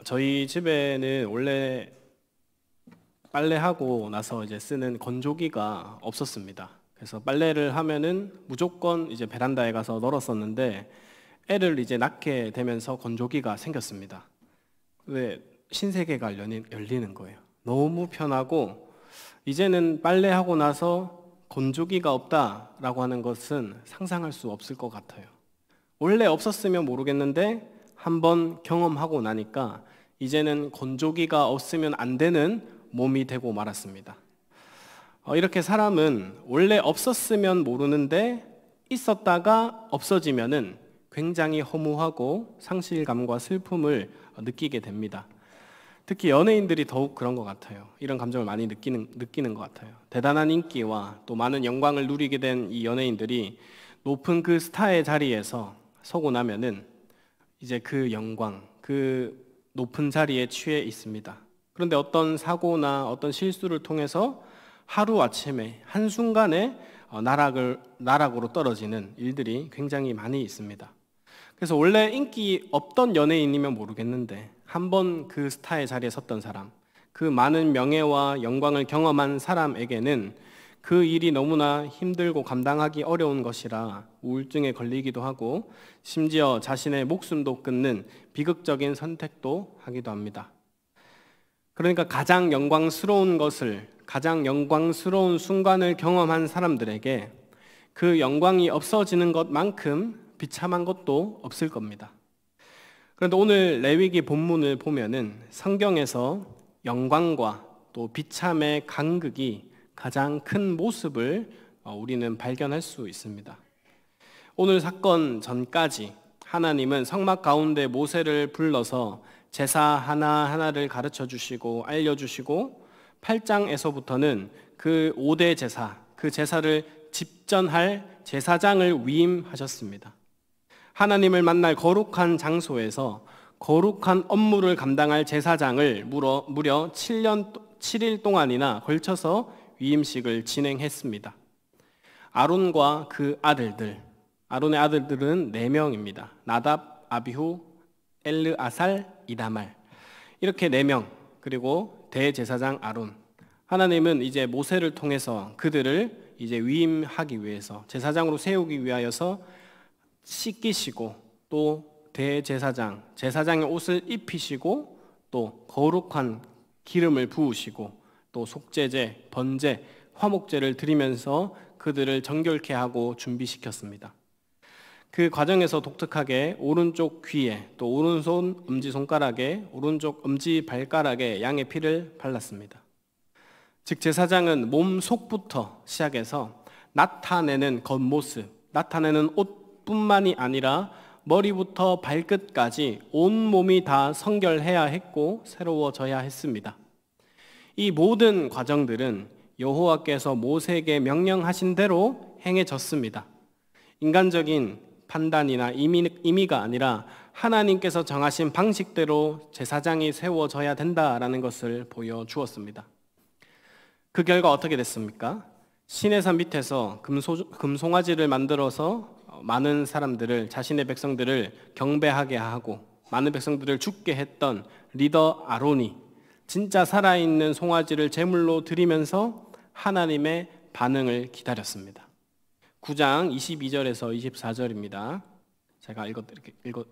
저희 집에는 원래 빨래하고 나서 이제 쓰는 건조기가 없었습니다. 그래서 빨래를 하면은 무조건 이제 베란다에 가서 널었었는데 애를 이제 낳게 되면서 건조기가 생겼습니다. 왜 신세계가 열리는 거예요. 너무 편하고 이제는 빨래하고 나서 건조기가 없다라고 하는 것은 상상할 수 없을 것 같아요. 원래 없었으면 모르겠는데 한번 경험하고 나니까 이제는 건조기가 없으면 안 되는 몸이 되고 말았습니다. 이렇게 사람은 원래 없었으면 모르는데 있었다가 없어지면은 굉장히 허무하고 상실감과 슬픔을 느끼게 됩니다. 특히 연예인들이 더욱 그런 것 같아요. 이런 감정을 많이 느끼는 것 같아요. 대단한 인기와 또 많은 영광을 누리게 된 이 연예인들이 높은 그 스타의 자리에서 서고 나면은 이제 그 영광, 그 높은 자리에 취해 있습니다. 그런데 어떤 사고나 어떤 실수를 통해서 하루아침에 한순간에 나락으로 떨어지는 일들이 굉장히 많이 있습니다. 그래서 원래 인기 없던 연예인이면 모르겠는데 한번 그 스타의 자리에 섰던 사람, 그 많은 명예와 영광을 경험한 사람에게는 그 일이 너무나 힘들고 감당하기 어려운 것이라 우울증에 걸리기도 하고 심지어 자신의 목숨도 끊는 비극적인 선택도 하기도 합니다. 그러니까 가장 영광스러운 순간을 경험한 사람들에게 그 영광이 없어지는 것만큼 비참한 것도 없을 겁니다. 그런데 오늘 레위기 본문을 보면은 성경에서 영광과 또 비참의 간극이 가장 큰 모습을 우리는 발견할 수 있습니다. 오늘 사건 전까지 하나님은 성막 가운데 모세를 불러서 제사 하나하나를 가르쳐 주시고 알려주시고 8장에서부터는 그 5대 제사, 그 제사를 집전할 제사장을 위임하셨습니다. 하나님을 만날 거룩한 장소에서 거룩한 업무를 감당할 제사장을 무려 7일 동안이나 걸쳐서 위임식을 진행했습니다. 아론과 그 아들들, 아론의 아들들은 4명입니다. 나답, 아비후, 엘르아살, 이다말, 이렇게 4명, 그리고 대제사장 아론. 하나님은 이제 모세를 통해서 그들을 이제 위임하기 위해서 제사장으로 세우기 위하여서 씻기시고 또 제사장의 옷을 입히시고 또 거룩한 기름을 부으시고 또 속죄제, 번제, 화목제를 드리면서 그들을 정결케 하고 준비시켰습니다. 그 과정에서 독특하게 오른쪽 귀에 또 오른손 엄지손가락에 오른쪽 엄지발가락에 양의 피를 발랐습니다. 즉 제사장은 몸 속부터 시작해서 나타내는 겉모습, 나타내는 옷뿐만이 아니라 머리부터 발끝까지 온몸이 다 성결해야 했고 새로워져야 했습니다. 이 모든 과정들은 여호와께서 모세에게 명령하신 대로 행해졌습니다. 인간적인 판단이나 임의가 아니라 하나님께서 정하신 방식대로 제사장이 세워져야 된다라는 것을 보여주었습니다. 그 결과 어떻게 됐습니까? 시내산 밑에서 금송아지를 만들어서 많은 사람들을, 자신의 백성들을 경배하게 하고 많은 백성들을 죽게 했던 리더 아론이 진짜 살아있는 송아지를 제물로 드리면서 하나님의 반응을 기다렸습니다. 9장 22절에서 24절입니다. 제가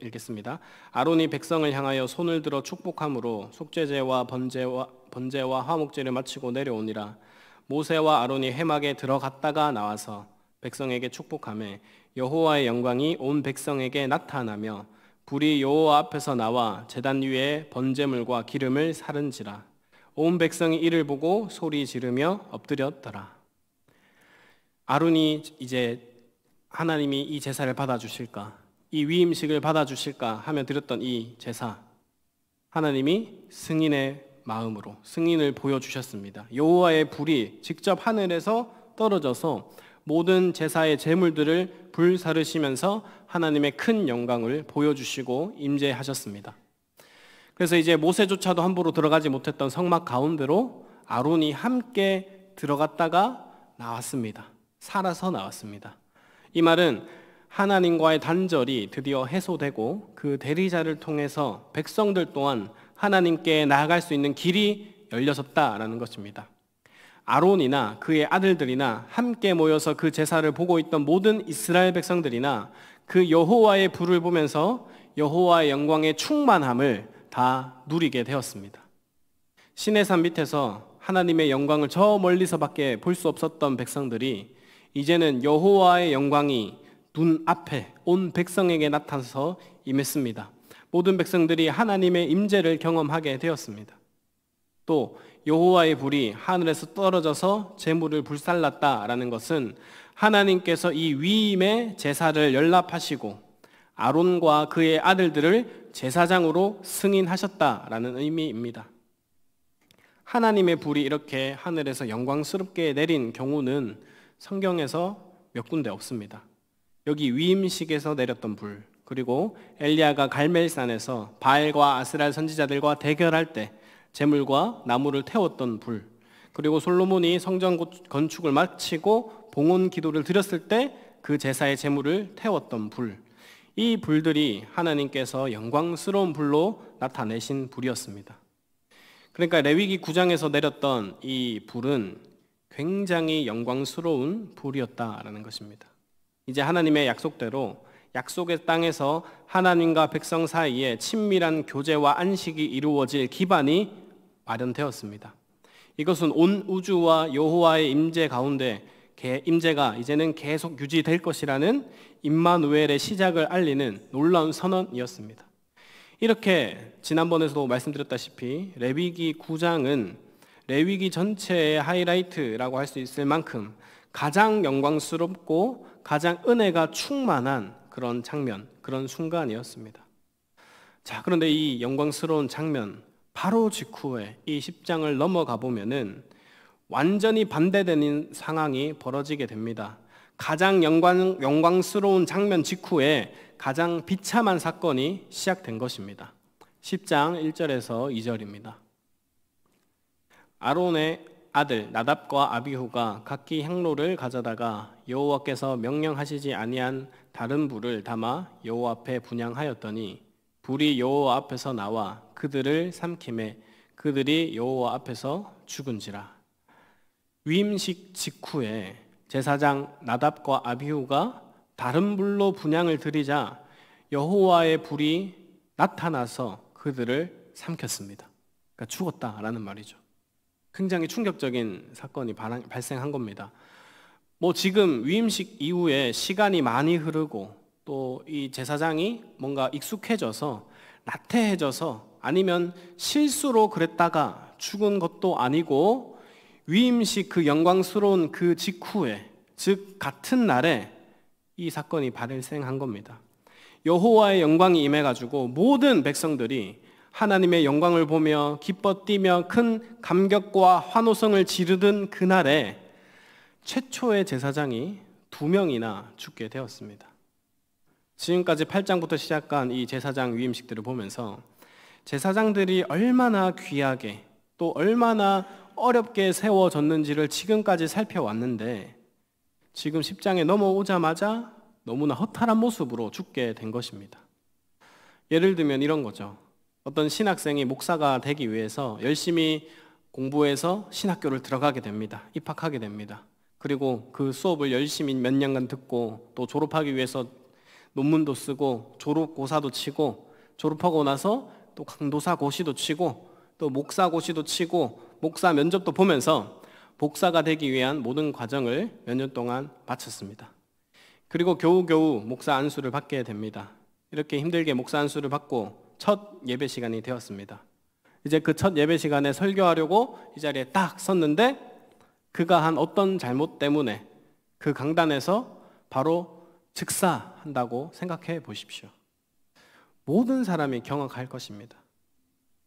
읽겠습니다. 아론이 백성을 향하여 손을 들어 축복함으로 속죄제와 번제와 화목제를 마치고 내려오니라. 모세와 아론이 회막에 들어갔다가 나와서 백성에게 축복하매 여호와의 영광이 온 백성에게 나타나며 불이 여호와 앞에서 나와 제단 위에 번제물과 기름을 사른지라. 온 백성이 이를 보고 소리 지르며 엎드렸더라. 아론이 이제 하나님이 이 제사를 받아주실까, 이 위임식을 받아주실까 하며 드렸던 이 제사, 하나님이 승인의 마음으로 승인을 보여주셨습니다. 여호와의 불이 직접 하늘에서 떨어져서 모든 제사의 제물들을 불사르시면서 하나님의 큰 영광을 보여주시고 임재하셨습니다. 그래서 이제 모세조차도 함부로 들어가지 못했던 성막 가운데로 아론이 함께 들어갔다가 나왔습니다. 살아서 나왔습니다. 이 말은 하나님과의 단절이 드디어 해소되고 그 대리자를 통해서 백성들 또한 하나님께 나아갈 수 있는 길이 열려졌다라는 것입니다. 아론이나 그의 아들들이나 함께 모여서 그 제사를 보고 있던 모든 이스라엘 백성들이나 그 여호와의 불을 보면서 여호와의 영광의 충만함을 다 누리게 되었습니다. 시내산 밑에서 하나님의 영광을 저 멀리서밖에 볼 수 없었던 백성들이 이제는 여호와의 영광이 눈앞에 온 백성에게 나타나서 임했습니다. 모든 백성들이 하나님의 임재를 경험하게 되었습니다. 또 여호와의 불이 하늘에서 떨어져서 제물을 불살랐다라는 것은 하나님께서 이 위임의 제사를 연락하시고 아론과 그의 아들들을 제사장으로 승인하셨다라는 의미입니다. 하나님의 불이 이렇게 하늘에서 영광스럽게 내린 경우는 성경에서 몇 군데 없습니다. 여기 위임식에서 내렸던 불, 그리고 엘리야가 갈멜산에서 바알과 아스랄 선지자들과 대결할 때 제물과 나무를 태웠던 불, 그리고 솔로몬이 성전 건축을 마치고 봉헌 기도를 드렸을 때 그 제사의 제물을 태웠던 불, 이 불들이 하나님께서 영광스러운 불로 나타내신 불이었습니다. 그러니까 레위기 9장에서 내렸던 이 불은 굉장히 영광스러운 불이었다라는 것입니다. 이제 하나님의 약속대로 약속의 땅에서 하나님과 백성 사이에 친밀한 교제와 안식이 이루어질 기반이 마련되었습니다. 이것은 온 우주와 여호와의 임재 가운데 임재가 이제는 계속 유지될 것이라는 임마누엘의 시작을 알리는 놀라운 선언이었습니다. 이렇게 지난번에서도 말씀드렸다시피 레위기 9장은 레위기 전체의 하이라이트라고 할 수 있을 만큼 가장 영광스럽고 가장 은혜가 충만한 그런 장면, 그런 순간이었습니다. 자, 그런데 이 영광스러운 장면 바로 직후에 이 10장을 넘어가 보면은 완전히 반대되는 상황이 벌어지게 됩니다. 가장 영광스러운 장면 직후에 가장 비참한 사건이 시작된 것입니다. 10장 1절에서 2절입니다. 아론의 아들 나답과 아비후가 각기 향로를 가져다가 여호와께서 명령하시지 아니한 다른 불을 담아 여호와 앞에 분향하였더니 불이 여호와 앞에서 나와 그들을 삼키매 그들이 여호와 앞에서 죽은지라. 위임식 직후에 제사장 나답과 아비후가 다른 불로 분향을 드리자 여호와의 불이 나타나서 그들을 삼켰습니다. 그러니까 죽었다라는 말이죠. 굉장히 충격적인 사건이 발생한 겁니다. 지금 위임식 이후에 시간이 많이 흐르고 또 이 제사장이 뭔가 익숙해져서 나태해져서 아니면 실수로 그랬다가 죽은 것도 아니고 위임식 그 영광스러운 그 직후에, 즉 같은 날에 이 사건이 발생한 겁니다. 여호와의 영광이 임해가지고 모든 백성들이 하나님의 영광을 보며 기뻐 뛰며 큰 감격과 환호성을 지르던 그날에 최초의 제사장이 2명이나 죽게 되었습니다. 지금까지 8장부터 시작한 이 제사장 위임식들을 보면서 제사장들이 얼마나 귀하게 또 얼마나 어렵게 세워졌는지를 지금까지 살펴왔는데 지금 10장에 넘어오자마자 너무나 허탈한 모습으로 죽게 된 것입니다. 예를 들면 이런 거죠. 어떤 신학생이 목사가 되기 위해서 열심히 공부해서 신학교를 들어가게 됩니다. 입학하게 됩니다. 그리고 그 수업을 열심히 몇 년간 듣고 또 졸업하기 위해서 논문도 쓰고 졸업고사도 치고 졸업하고 나서 또 강도사 고시도 치고 또 목사 고시도 치고 목사 면접도 보면서 목사가 되기 위한 모든 과정을 몇 년 동안 마쳤습니다. 그리고 겨우겨우 목사 안수를 받게 됩니다. 이렇게 힘들게 목사 안수를 받고 첫 예배 시간이 되었습니다. 이제 그 첫 예배 시간에 설교하려고 이 자리에 딱 섰는데 그가 한 어떤 잘못 때문에 그 강단에서 바로 즉사한다고 생각해 보십시오. 모든 사람이 경악할 것입니다.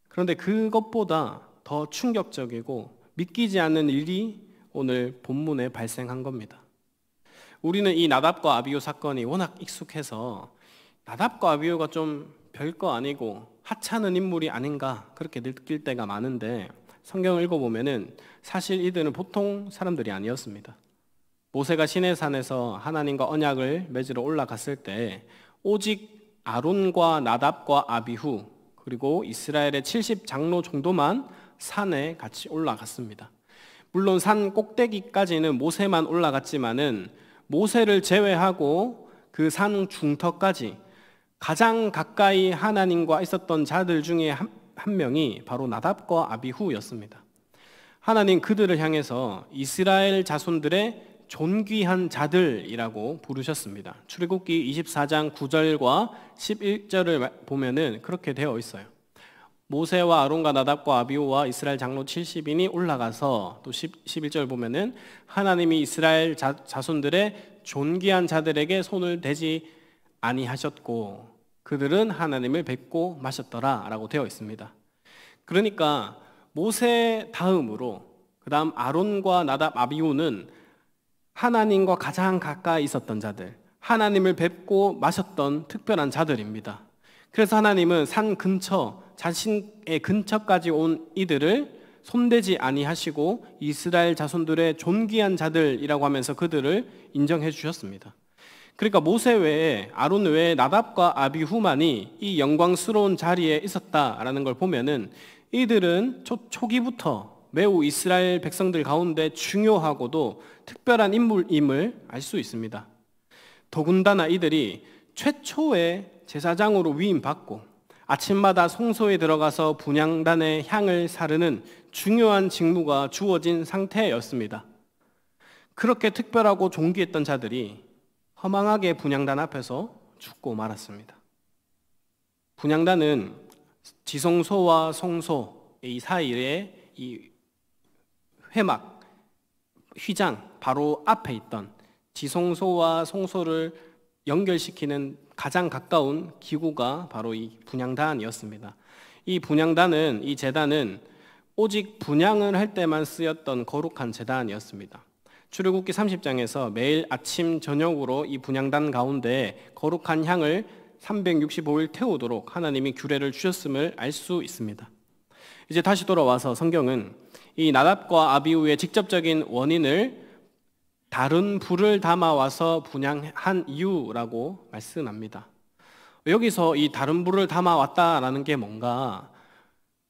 그런데 그것보다 더 충격적이고 믿기지 않는 일이 오늘 본문에 발생한 겁니다. 우리는 이 나답과 아비후 사건이 워낙 익숙해서 나답과 아비후가 좀 별거 아니고 하찮은 인물이 아닌가 그렇게 느낄 때가 많은데 성경을 읽어보면은 사실 이들은 보통 사람들이 아니었습니다. 모세가 시내산에서 하나님과 언약을 맺으러 올라갔을 때 오직 아론과 나답과 아비후 그리고 이스라엘의 70 장로 정도만 산에 같이 올라갔습니다. 물론 산 꼭대기까지는 모세만 올라갔지만은 모세를 제외하고 그 산 중턱까지 가장 가까이 하나님과 있었던 자들 중에 한 명이 바로 나답과 아비후였습니다. 하나님 그들을 향해서 이스라엘 자손들의 존귀한 자들이라고 부르셨습니다. 출애굽기 24장 9절과 11절을 보면은 그렇게 되어 있어요. 모세와 아론과 나답과 아비후와 이스라엘 장로 70인이 올라가서, 또 11절 보면은 하나님이 이스라엘 자손들의 존귀한 자들에게 손을 대지 아니하셨고 그들은 하나님을 뵙고 마셨더라 라고 되어 있습니다. 그러니까 모세 다음으로 그 다음 아론과 나답, 아비후는 하나님과 가장 가까이 있었던 자들, 하나님을 뵙고 마셨던 특별한 자들입니다. 그래서 하나님은 산 근처, 자신의 근처까지 온 이들을 손대지 아니하시고 이스라엘 자손들의 존귀한 자들이라고 하면서 그들을 인정해 주셨습니다. 그러니까 모세 외에, 아론 외에 나답과 아비후만이 이 영광스러운 자리에 있었다라는 걸 보면은 이들은 초기부터 매우 이스라엘 백성들 가운데 중요하고도 특별한 인물임을 알 수 있습니다. 더군다나 이들이 최초의 제사장으로 위임받고 아침마다 성소에 들어가서 분향단의 향을 사르는 중요한 직무가 주어진 상태였습니다. 그렇게 특별하고 존귀했던 자들이 허망하게 분향단 앞에서 죽고 말았습니다. 분향단은 지성소와 성소 이 사이에 이 회막, 휘장 바로 앞에 있던 지성소와 성소를 연결시키는 가장 가까운 기구가 바로 이 분향단이었습니다. 이 분향단은, 이 제단은 오직 분향을 할 때만 쓰였던 거룩한 제단이었습니다. 출애굽기 30장에서 매일 아침 저녁으로 이 분향단 가운데 거룩한 향을 365일 태우도록 하나님이 규례를 주셨음을 알 수 있습니다. 이제 다시 돌아와서 성경은 이 나답과 아비후의 직접적인 원인을 다른 불을 담아와서 분향한 이유라고 말씀합니다. 여기서 이 다른 불을 담아왔다라는 게 뭔가,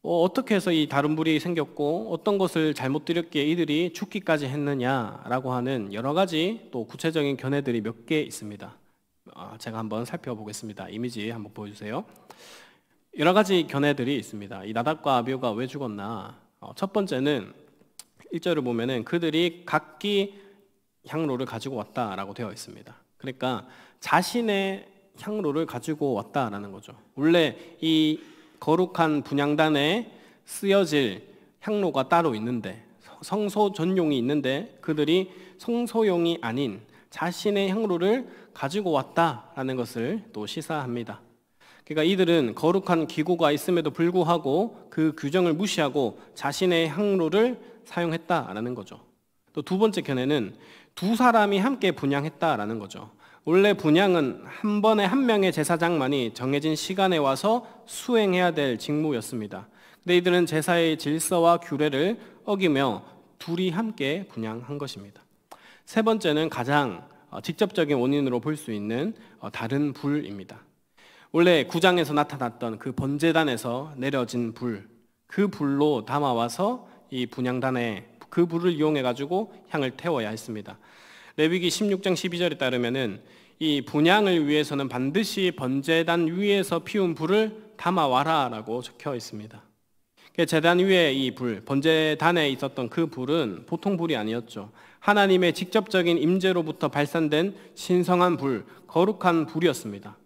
어떻게 해서 이 다른 불이 생겼고 어떤 것을 잘못 드렸기에 이들이 죽기까지 했느냐라고 하는 여러 가지 또 구체적인 견해들이 몇 개 있습니다. 제가 한번 살펴보겠습니다. 이미지 한번 보여주세요. 여러 가지 견해들이 있습니다. 이 나답과 아비후가 왜 죽었나? 첫 번째는 1절을 보면은 그들이 각기 향로를 가지고 왔다라고 되어 있습니다. 그러니까 자신의 향로를 가지고 왔다라는 거죠. 원래 이 거룩한 분향단에 쓰여질 향로가 따로 있는데, 성소 전용이 있는데 그들이 성소용이 아닌 자신의 향로를 가지고 왔다라는 것을 또 시사합니다. 그러니까 이들은 거룩한 기구가 있음에도 불구하고 그 규정을 무시하고 자신의 향로를 사용했다라는 거죠. 또 두 번째 견해는 두 사람이 함께 분향했다라는 거죠. 원래 분향은 한 번에 한 명의 제사장만이 정해진 시간에 와서 수행해야 될 직무였습니다. 근데 이들은 제사의 질서와 규례를 어기며 둘이 함께 분향한 것입니다. 세 번째는 가장 직접적인 원인으로 볼 수 있는 다른 불입니다. 원래 9장에서 나타났던 그 번제단에서 내려진 불, 그 불로 담아와서 이 분향단에 그 불을 이용해 가지고 향을 태워야 했습니다. 레위기 16장 12절에 따르면은 이 분향을 위해서는 반드시 번제단 위에서 피운 불을 담아와라라고 적혀 있습니다. 제단 위에 이 불, 번제단에 있었던 그 불은 보통 불이 아니었죠. 하나님의 직접적인 임재로부터 발산된 신성한 불, 거룩한 불이었습니다.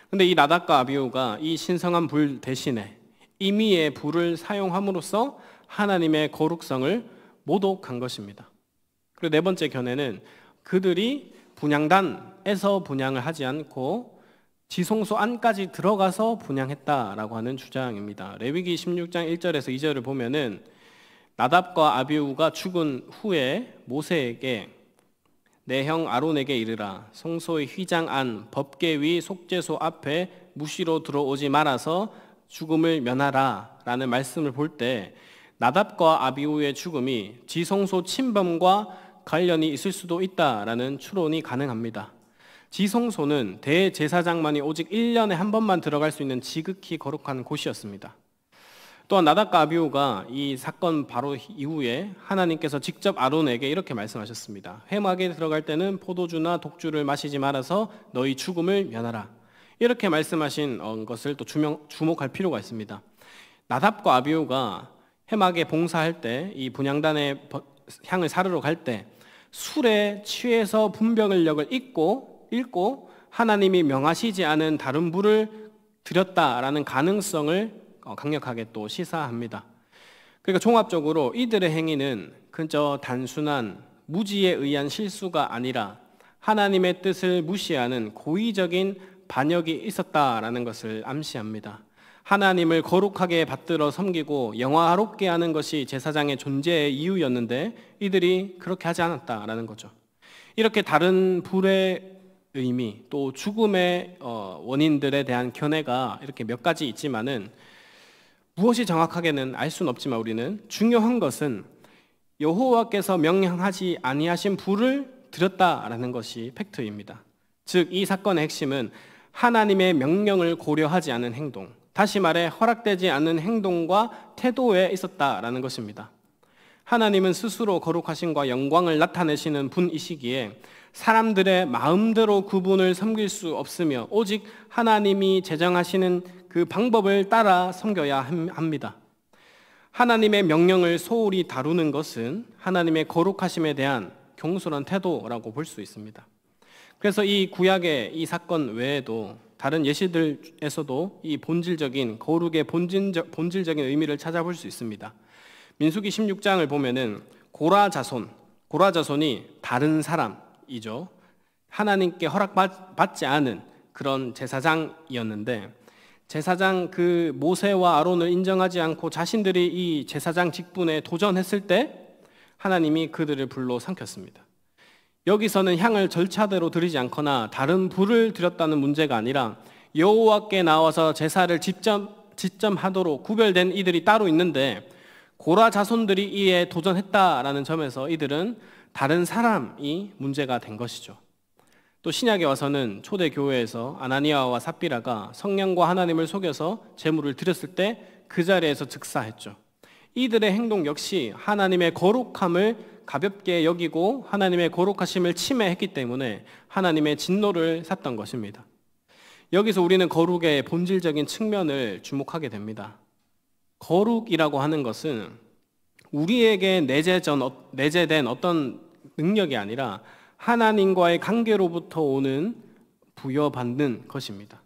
근데 이 나답과 아비후가 이 신성한 불 대신에 임의의 불을 사용함으로써 하나님의 거룩성을 모독한 것입니다. 그리고 네 번째 견해는 그들이 분향단에서 분향을 하지 않고 지성소 안까지 들어가서 분향했다라고 하는 주장입니다. 레위기 16장 1절에서 2절을 보면은 나답과 아비후가 죽은 후에 모세에게 내 형 아론에게 이르라 성소의 휘장 안 법궤 위 속죄소 앞에 무시로 들어오지 말아서 죽음을 면하라 라는 말씀을 볼 때 나답과 아비후의 죽음이 지성소 침범과 관련이 있을 수도 있다라는 추론이 가능합니다. 지성소는 대제사장만이 오직 1년에 한 번만 들어갈 수 있는 지극히 거룩한 곳이었습니다. 또한 나답과 아비후가 이 사건 바로 이후에 하나님께서 직접 아론에게 이렇게 말씀하셨습니다. 회막에 들어갈 때는 포도주나 독주를 마시지 말아서 너희 죽음을 면하라. 이렇게 말씀하신 것을 또 주목할 필요가 있습니다. 나답과 아비후가 회막에 봉사할 때, 이 분향단의 향을 사르러 갈 때 술에 취해서 분별력을 잃고 하나님이 명하시지 않은 다른 불을 드렸다라는 가능성을 강력하게 또 시사합니다. 그러니까 종합적으로 이들의 행위는 그저 단순한 무지에 의한 실수가 아니라 하나님의 뜻을 무시하는 고의적인 반역이 있었다라는 것을 암시합니다. 하나님을 거룩하게 받들어 섬기고 영화롭게 하는 것이 제사장의 존재의 이유였는데 이들이 그렇게 하지 않았다라는 거죠. 이렇게 다른 불의 의미, 또 죽음의 원인들에 대한 견해가 이렇게 몇 가지 있지만은 무엇이 정확하게는 알 수는 없지만 우리는 중요한 것은 여호와께서 명령하지 아니하신 불을 드렸다라는 것이 팩트입니다. 즉 이 사건의 핵심은 하나님의 명령을 고려하지 않은 행동, 다시 말해 허락되지 않는 행동과 태도에 있었다라는 것입니다. 하나님은 스스로 거룩하심과 영광을 나타내시는 분이시기에 사람들의 마음대로 그분을 섬길 수 없으며 오직 하나님이 제정하시는 그 방법을 따라 섬겨야 합니다. 하나님의 명령을 소홀히 다루는 것은 하나님의 거룩하심에 대한 경솔한 태도라고 볼 수 있습니다. 그래서 이 구약의 이 사건 외에도 다른 예시들에서도 이 본질적인 거룩의 본질적인 의미를 찾아볼 수 있습니다. 민수기 16장을 보면은 고라 자손이 다른 사람이죠. 하나님께 허락받지 않은 그런 제사장이었는데 제사장 그 모세와 아론을 인정하지 않고 자신들이 이 제사장 직분에 도전했을 때 하나님이 그들을 불로 삼켰습니다. 여기서는 향을 절차대로 드리지 않거나 다른 불을 드렸다는 문제가 아니라 여호와께 나와서 제사를 직접 구별된 이들이 따로 있는데 고라 자손들이 이에 도전했다라는 점에서 이들은 다른 사람이 문제가 된 것이죠. 또 신약에 와서는 초대 교회에서 아나니아와 삽비라가 성령과 하나님을 속여서 제물을 드렸을 때 그 자리에서 즉사했죠. 이들의 행동 역시 하나님의 거룩함을 가볍게 여기고 하나님의 거룩하심을 침해했기 때문에 하나님의 진노를 샀던 것입니다. 여기서 우리는 거룩의 본질적인 측면을 주목하게 됩니다. 거룩이라고 하는 것은 우리에게 내재된 어떤 능력이 아니라 하나님과의 관계로부터 오는 부여받는 것입니다.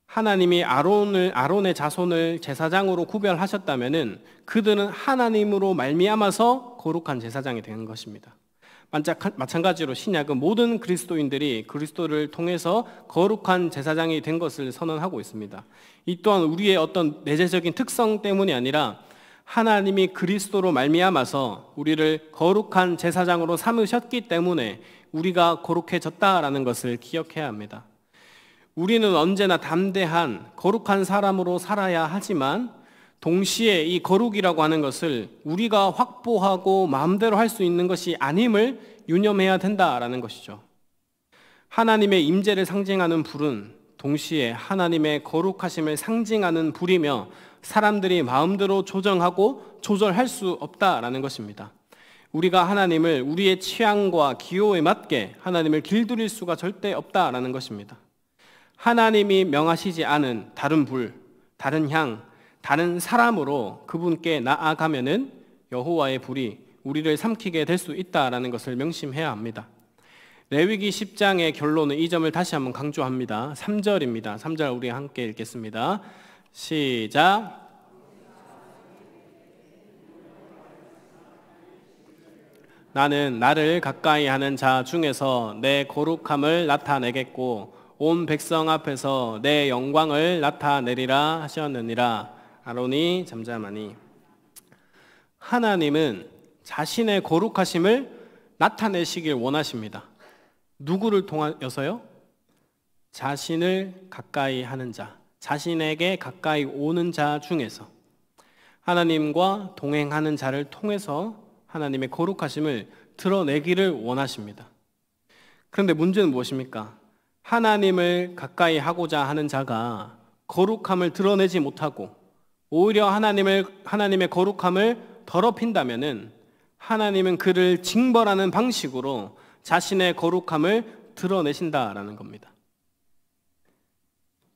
하나님이 아론의 자손을 제사장으로 구별하셨다면은 그들은 하나님으로 말미암아서 거룩한 제사장이 되는 것입니다. 마찬가지로 신약은 모든 그리스도인들이 그리스도를 통해서 거룩한 제사장이 된 것을 선언하고 있습니다. 이 또한 우리의 어떤 내재적인 특성 때문이 아니라 하나님이 그리스도로 말미암아서 우리를 거룩한 제사장으로 삼으셨기 때문에 우리가 거룩해졌다라는 것을 기억해야 합니다. 우리는 언제나 담대한 거룩한 사람으로 살아야 하지만 동시에 이 거룩이라고 하는 것을 우리가 확보하고 마음대로 할 수 있는 것이 아님을 유념해야 된다라는 것이죠. 하나님의 임재를 상징하는 불은 동시에 하나님의 거룩하심을 상징하는 불이며 사람들이 마음대로 조정하고 조절할 수 없다라는 것입니다. 우리가 하나님을 우리의 취향과 기호에 맞게 하나님을 길들일 수가 절대 없다라는 것입니다. 하나님이 명하시지 않은 다른 불, 다른 향, 다른 사람으로 그분께 나아가면은 여호와의 불이 우리를 삼키게 될 수 있다라는 것을 명심해야 합니다. 레위기 10장의 결론은 이 점을 다시 한번 강조합니다. 3절입니다. 3절 우리 함께 읽겠습니다. 시작. 나는 나를 가까이 하는 자 중에서 내 거룩함을 나타내겠고 온 백성 앞에서 내 영광을 나타내리라 하셨느니라. 아론이 잠잠하니. 하나님은 자신의 거룩하심을 나타내시길 원하십니다. 누구를 통하여서요? 자신을 가까이 하는 자, 자신에게 가까이 오는 자 중에서 하나님과 동행하는 자를 통해서 하나님의 거룩하심을 드러내기를 원하십니다. 그런데 문제는 무엇입니까? 하나님을 가까이 하고자 하는 자가 거룩함을 드러내지 못하고 오히려 하나님의 거룩함을 더럽힌다면은 하나님은 그를 징벌하는 방식으로 자신의 거룩함을 드러내신다라는 겁니다.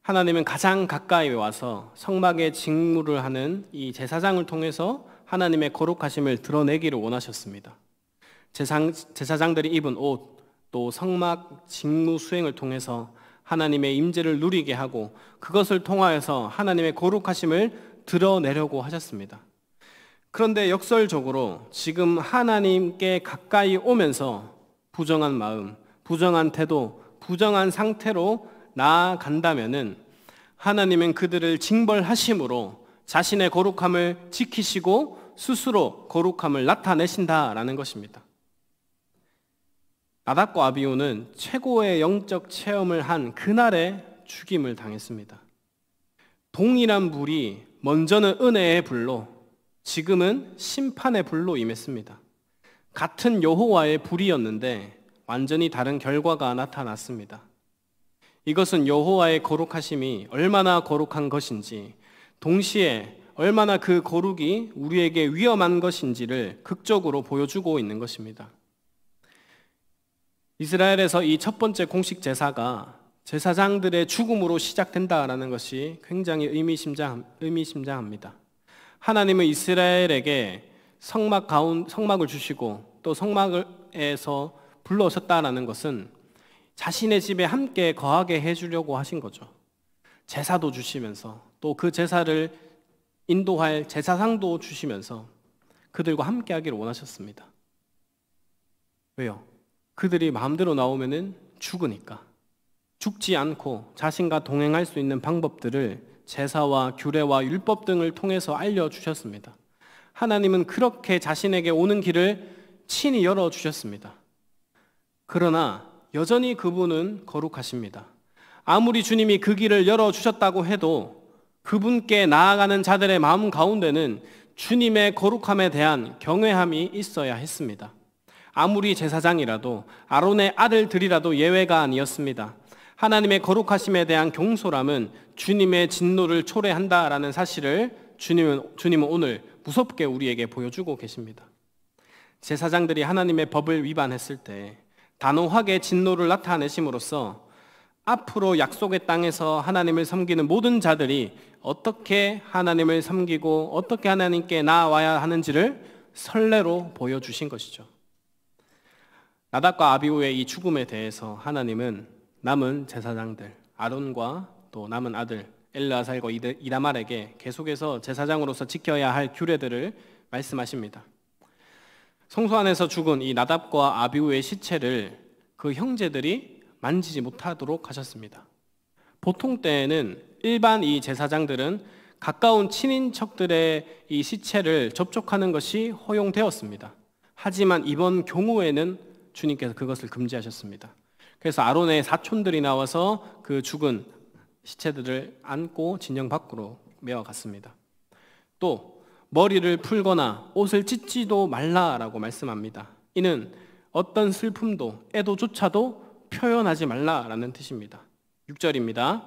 하나님은 가장 가까이 와서 성막에 직무를 하는 이 제사장을 통해서 하나님의 거룩하심을 드러내기를 원하셨습니다. 제사장들이 입은 옷, 또 성막 직무 수행을 통해서 하나님의 임재를 누리게 하고 그것을 통하여서 하나님의 거룩하심을 드러내려고 하셨습니다. 그런데 역설적으로 지금 하나님께 가까이 오면서 부정한 마음, 부정한 태도, 부정한 상태로 나아간다면은 하나님은 그들을 징벌하심으로 자신의 거룩함을 지키시고 스스로 거룩함을 나타내신다라는 것입니다. 나답과 아비후는 최고의 영적 체험을 한 그날에 죽임을 당했습니다. 동일한 불이 먼저는 은혜의 불로, 지금은 심판의 불로 임했습니다. 같은 여호와의 불이었는데 완전히 다른 결과가 나타났습니다. 이것은 여호와의 거룩하심이 얼마나 거룩한 것인지, 동시에 얼마나 그 거룩이 우리에게 위험한 것인지를 극적으로 보여주고 있는 것입니다. 이스라엘에서 이 첫 번째 공식 제사가 제사장들의 죽음으로 시작된다라는 것이 굉장히 의미심장합니다. 하나님은 이스라엘에게 성막을 주시고 또 성막에서 불러오셨다라는 것은 자신의 집에 함께 거하게 해주려고 하신 거죠. 제사도 주시면서 또 그 제사를 인도할 제사상도 주시면서 그들과 함께 하기를 원하셨습니다. 왜요? 그들이 마음대로 나오면은 죽으니까. 죽지 않고 자신과 동행할 수 있는 방법들을 제사와 규례와 율법 등을 통해서 알려주셨습니다. 하나님은 그렇게 자신에게 오는 길을 친히 열어주셨습니다. 그러나 여전히 그분은 거룩하십니다. 아무리 주님이 그 길을 열어주셨다고 해도 그분께 나아가는 자들의 마음 가운데는 주님의 거룩함에 대한 경외함이 있어야 했습니다. 아무리 제사장이라도 아론의 아들들이라도 예외가 아니었습니다. 하나님의 거룩하심에 대한 경솔함은 주님의 진노를 초래한다라는 사실을 주님은 오늘 무섭게 우리에게 보여주고 계십니다. 제사장들이 하나님의 법을 위반했을 때 단호하게 진노를 나타내심으로써 앞으로 약속의 땅에서 하나님을 섬기는 모든 자들이 어떻게 하나님을 섬기고 어떻게 하나님께 나아와야 하는지를 선례로 보여주신 것이죠. 나답과 아비후의 이 죽음에 대해서 하나님은 남은 제사장들 아론과 또 남은 아들 엘르아살과 이다말에게 계속해서 제사장으로서 지켜야 할 규례들을 말씀하십니다. 성소 안에서 죽은 이 나답과 아비후의 시체를 그 형제들이 만지지 못하도록 하셨습니다. 보통 때에는 일반 이 제사장들은 가까운 친인척들의 이 시체를 접촉하는 것이 허용되었습니다. 하지만 이번 경우에는 주님께서 그것을 금지하셨습니다. 그래서 아론의 사촌들이 나와서 그 죽은 시체들을 안고 진영 밖으로 메어갔습니다. 또 머리를 풀거나 옷을 찢지도 말라라고 말씀합니다. 이는 어떤 슬픔도 애도조차도 표현하지 말라라는 뜻입니다. 6절입니다.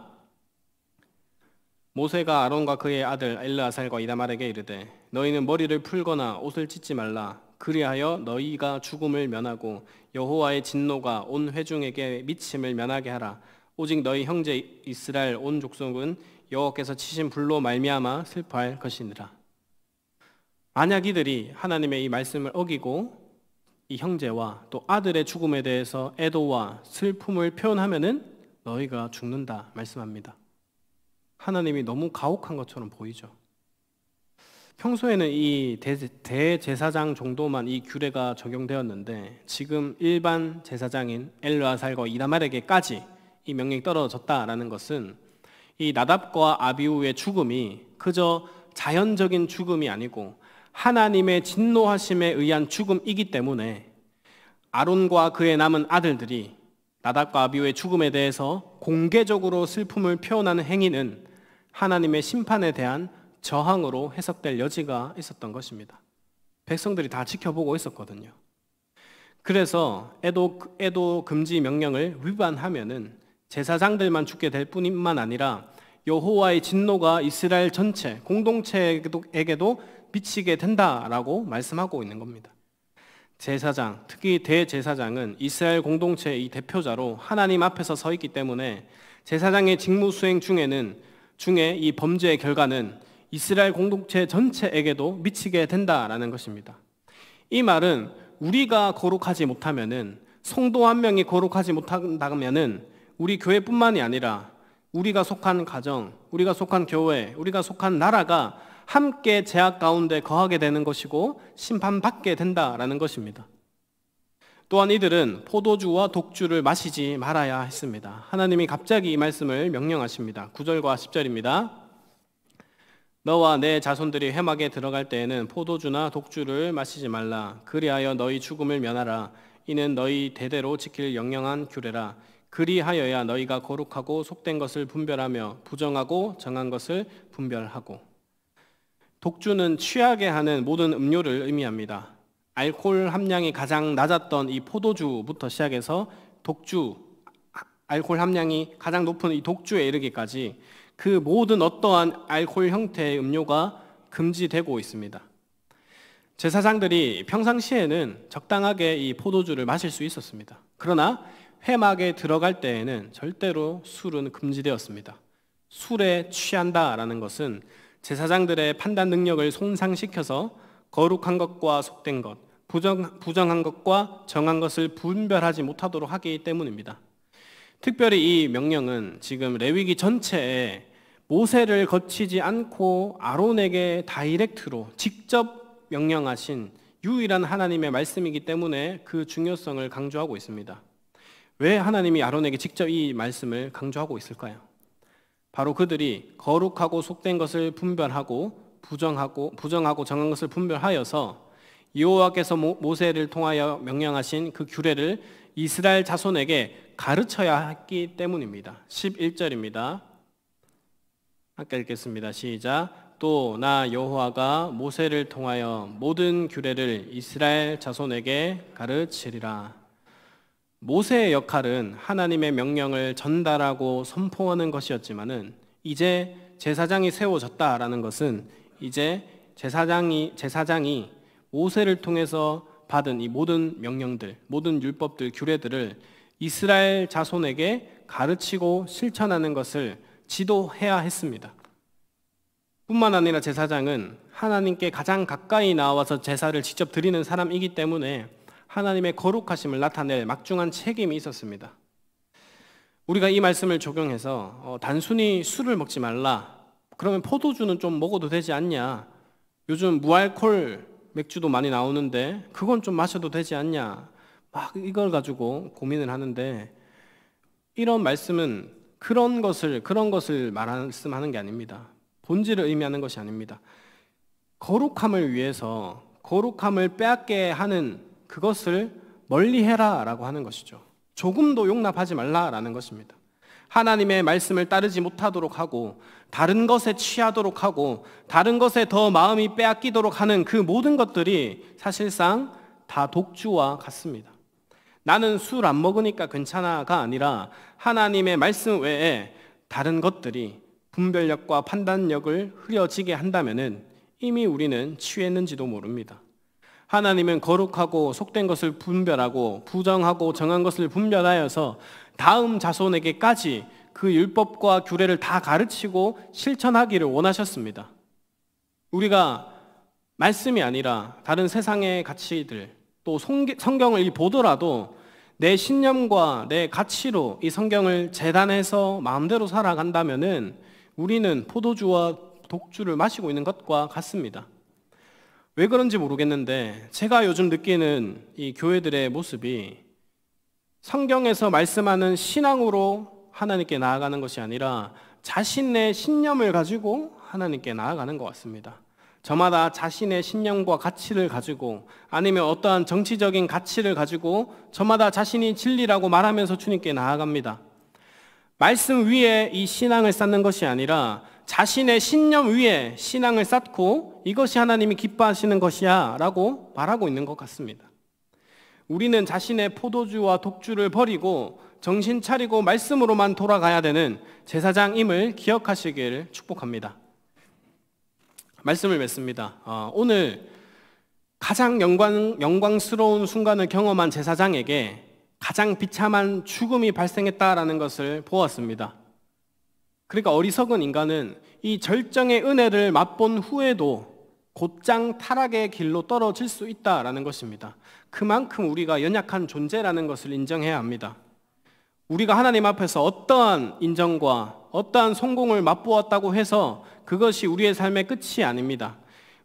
모세가 아론과 그의 아들 엘르아살과 이다말에게 이르되 너희는 머리를 풀거나 옷을 찢지 말라. 그리하여 너희가 죽음을 면하고 여호와의 진노가 온 회중에게 미침을 면하게 하라. 오직 너희 형제 이스라엘 온 족속은 여호와께서 치신 불로 말미암아 슬퍼할 것이니라. 만약 이들이 하나님의 이 말씀을 어기고 이 형제와 또 아들의 죽음에 대해서 애도와 슬픔을 표현하면은 너희가 죽는다 말씀합니다. 하나님이 너무 가혹한 것처럼 보이죠. 평소에는 이 대제사장 정도만 이 규례가 적용되었는데 지금 일반 제사장인 엘르아살과 이다말에게까지 이 명령이 떨어졌다라는 것은 이 나답과 아비후의 죽음이 그저 자연적인 죽음이 아니고 하나님의 진노하심에 의한 죽음이기 때문에 아론과 그의 남은 아들들이 나답과 아비후의 죽음에 대해서 공개적으로 슬픔을 표현하는 행위는 하나님의 심판에 대한 저항으로 해석될 여지가 있었던 것입니다. 백성들이 다 지켜보고 있었거든요. 그래서 애도 금지 명령을 위반하면은 제사장들만 죽게 될 뿐만 아니라 여호와의 진노가 이스라엘 전체 공동체에게도 미치게 된다라고 말씀하고 있는 겁니다. 제사장, 특히 대제사장은 이스라엘 공동체의 대표자로 하나님 앞에서 서 있기 때문에 제사장의 직무 수행 중에 이 범죄의 결과는 이스라엘 공동체 전체에게도 미치게 된다라는 것입니다. 이 말은 우리가 거룩하지 못하면은, 성도 한 명이 거룩하지 못한다면은 우리 교회뿐만이 아니라 우리가 속한 가정, 우리가 속한 교회, 우리가 속한 나라가 함께 죄악 가운데 거하게 되는 것이고 심판받게 된다라는 것입니다. 또한 이들은 포도주와 독주를 마시지 말아야 했습니다. 하나님이 갑자기 이 말씀을 명령하십니다. 9절과 10절입니다. 너와 내 자손들이 회막에 들어갈 때에는 포도주나 독주를 마시지 말라. 그리하여 너희 죽음을 면하라. 이는 너희 대대로 지킬 영영한 규례라. 그리하여야 너희가 거룩하고 속된 것을 분별하며 부정하고 정한 것을 분별하고. 독주는 취하게 하는 모든 음료를 의미합니다. 알코올 함량이 가장 낮았던 이 포도주부터 시작해서 알코올 함량이 가장 높은 이 독주에 이르기까지 그 모든 어떠한 알코올 형태의 음료가 금지되고 있습니다. 제사장들이 평상시에는 적당하게 이 포도주를 마실 수 있었습니다. 그러나 회막에 들어갈 때에는 절대로 술은 금지되었습니다. 술에 취한다라는 것은 제사장들의 판단 능력을 손상시켜서 거룩한 것과 속된 것, 부정한 것과 정한 것을 분별하지 못하도록 하기 때문입니다. 특별히 이 명령은 지금 레위기 전체에 모세를 거치지 않고 아론에게 다이렉트로 직접 명령하신 유일한 하나님의 말씀이기 때문에 그 중요성을 강조하고 있습니다. 왜 하나님이 아론에게 직접 이 말씀을 강조하고 있을까요? 바로 그들이 거룩하고 속된 것을 분별하고 부정하고 정한 것을 분별하여서 여호와께서 모세를 통하여 명령하신 그 규례를 이스라엘 자손에게 가르쳐야 했기 때문입니다. 11절입니다. 함께 읽겠습니다. 시작. 또 나 여호와가 모세를 통하여 모든 규례를 이스라엘 자손에게 가르치리라. 모세의 역할은 하나님의 명령을 전달하고 선포하는 것이었지만은 이제 제사장이 세워졌다라는 것은 이제 제사장이 모세를 통해서 받은 이 모든 명령들, 모든 율법들, 규례들을 이스라엘 자손에게 가르치고 실천하는 것을 지도해야 했습니다. 뿐만 아니라 제사장은 하나님께 가장 가까이 나와서 제사를 직접 드리는 사람이기 때문에 하나님의 거룩하심을 나타낼 막중한 책임이 있었습니다. 우리가 이 말씀을 적용해서 단순히 술을 먹지 말라, 그러면 포도주는 좀 먹어도 되지 않냐, 요즘 무알콜 맥주도 많이 나오는데 그건 좀 마셔도 되지 않냐, 막 이걸 가지고 고민을 하는데, 이런 말씀은 그런 것을 말씀하는 게 아닙니다. 본질을 의미하는 것이 아닙니다. 거룩함을 위해서 거룩함을 빼앗게 하는 그것을 멀리해라 라고 하는 것이죠. 조금도 용납하지 말라라는 것입니다. 하나님의 말씀을 따르지 못하도록 하고 다른 것에 취하도록 하고 다른 것에 더 마음이 빼앗기도록 하는 그 모든 것들이 사실상 다 독주와 같습니다. 나는 술 안 먹으니까 괜찮아가 아니라 하나님의 말씀 외에 다른 것들이 분별력과 판단력을 흐려지게 한다면은 이미 우리는 취했는지도 모릅니다. 하나님은 거룩하고 속된 것을 분별하고 부정하고 정한 것을 분별하여서 다음 자손에게까지 그 율법과 규례를 다 가르치고 실천하기를 원하셨습니다. 우리가 말씀이 아니라 다른 세상의 가치들, 또 성경을 보더라도 내 신념과 내 가치로 이 성경을 재단해서 마음대로 살아간다면은 우리는 포도주와 독주를 마시고 있는 것과 같습니다. 왜 그런지 모르겠는데 제가 요즘 느끼는 이 교회들의 모습이 성경에서 말씀하는 신앙으로 하나님께 나아가는 것이 아니라 자신의 신념을 가지고 하나님께 나아가는 것 같습니다. 저마다 자신의 신념과 가치를 가지고 아니면 어떠한 정치적인 가치를 가지고 저마다 자신이 진리라고 말하면서 주님께 나아갑니다. 말씀 위에 이 신앙을 쌓는 것이 아니라 자신의 신념 위에 신앙을 쌓고 이것이 하나님이 기뻐하시는 것이야 라고 말하고 있는 것 같습니다. 우리는 자신의 포도주와 독주를 버리고 정신 차리고 말씀으로만 돌아가야 되는 제사장임을 기억하시길 축복합니다. 말씀을 맺습니다. 오늘 가장 영광스러운 순간을 경험한 제사장에게 가장 비참한 죽음이 발생했다라는 것을 보았습니다. 그러니까 어리석은 인간은 이 절정의 은혜를 맛본 후에도 곧장 타락의 길로 떨어질 수 있다라는 것입니다. 그만큼 우리가 연약한 존재라는 것을 인정해야 합니다. 우리가 하나님 앞에서 어떠한 인정과 어떠한 성공을 맛보았다고 해서 그것이 우리의 삶의 끝이 아닙니다.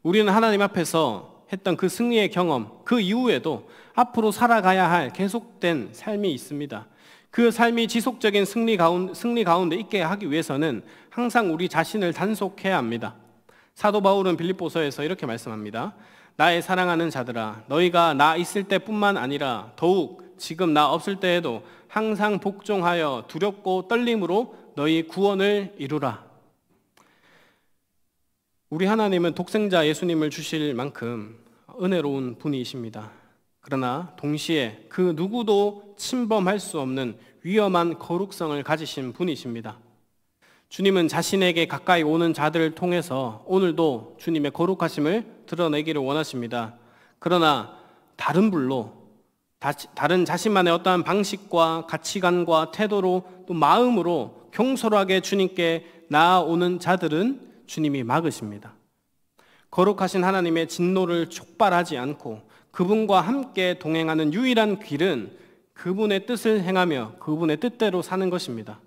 우리는 하나님 앞에서 했던 그 승리의 경험, 그 이후에도 앞으로 살아가야 할 계속된 삶이 있습니다. 그 삶이 지속적인 승리 가운데 있게 하기 위해서는 항상 우리 자신을 단속해야 합니다. 사도 바울은 빌립보서에서 이렇게 말씀합니다. 나의 사랑하는 자들아, 너희가 나 있을 때뿐만 아니라 더욱 지금 나 없을 때에도 항상 복종하여 두렵고 떨림으로 너희 구원을 이루라. 우리 하나님은 독생자 예수님을 주실 만큼 은혜로운 분이십니다. 그러나 동시에 그 누구도 침범할 수 없는 위험한 거룩성을 가지신 분이십니다. 주님은 자신에게 가까이 오는 자들을 통해서 오늘도 주님의 거룩하심을 드러내기를 원하십니다. 그러나 다른 불로, 다른 자신만의 어떠한 방식과 가치관과 태도로 또 마음으로 경솔하게 주님께 나아오는 자들은 주님이 막으십니다. 거룩하신 하나님의 진노를 촉발하지 않고 그분과 함께 동행하는 유일한 길은 그분의 뜻을 행하며 그분의 뜻대로 사는 것입니다.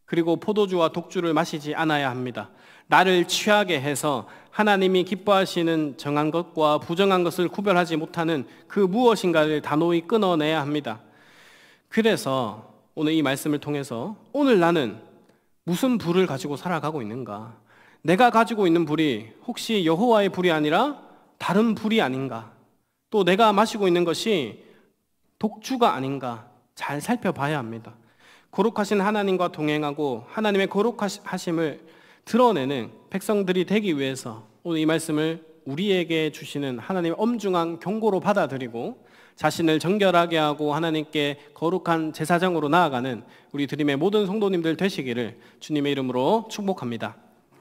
그리고 포도주와 독주를 마시지 않아야 합니다. 나를 취하게 해서 하나님이 기뻐하시는 정한 것과 부정한 것을 구별하지 못하는 그 무엇인가를 단호히 끊어내야 합니다. 그래서 오늘 이 말씀을 통해서 오늘 나는 무슨 불을 가지고 살아가고 있는가? 내가 가지고 있는 불이 혹시 여호와의 불이 아니라 다른 불이 아닌가? 또 내가 마시고 있는 것이 독주가 아닌가? 잘 살펴봐야 합니다. 거룩하신 하나님과 동행하고 하나님의 거룩하심을 드러내는 백성들이 되기 위해서 오늘 이 말씀을 우리에게 주시는 하나님의 엄중한 경고로 받아들이고 자신을 정결하게 하고 하나님께 거룩한 제사장으로 나아가는 우리 드림의 모든 성도님들 되시기를 주님의 이름으로 축복합니다.